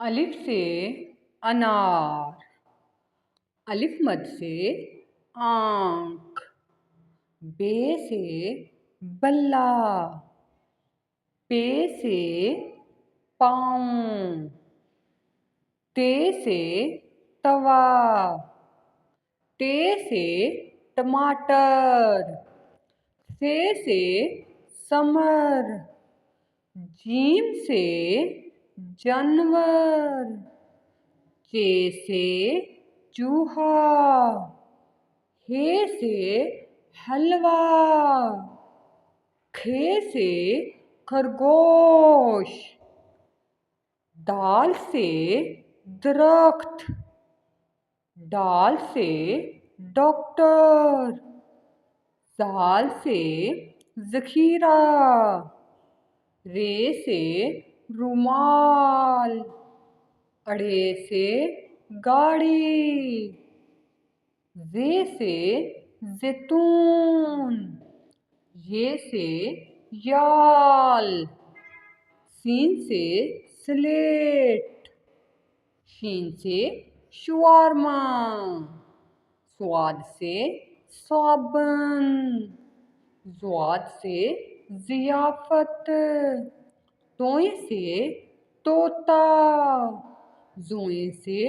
الف سے انار، الف مد سے آنکھ، بے سے بلہ، پے سے پاؤں، تے سے توا، ٹے سے ٹماٹر، سے سمر، جیم سے جانور، چے سے چوہا، ہے سے حلوہ، کھے سے خرگوش، دال سے درخت، ڈال سے ڈاکٹر، زال سے ذخیرہ، رے سے رومال، اڑے سے گاڑی، زے سے زیتون، یہ سے یال، سین سے سلیٹ، شین سے شاورما، صاد سے صابن، ضاد سے ضیافت، توئیں سے طوطا، زوئیں سے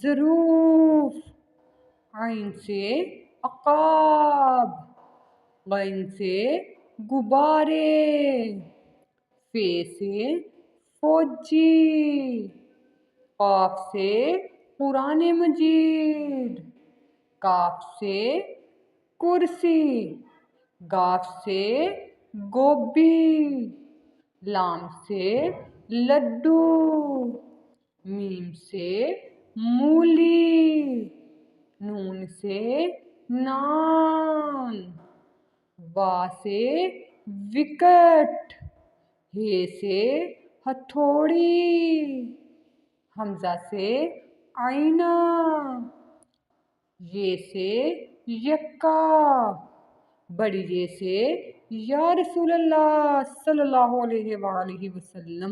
ظروف، عین سے عقاب، غین سے غبارے، فے سے فوجی، قاف سے قرآن مجید، کاف سے کرسی، گاف سے گوبھی، لام سے لڈو، میم سے مولی، نون سے نان، وا سے وکٹ، ہے سے ہتھوڑی، حمزہ سے آئینہ، یہ سے یکا، بڑی یہ سے یا رسول اللہ صلی اللہ علیہ وآلہ وسلم۔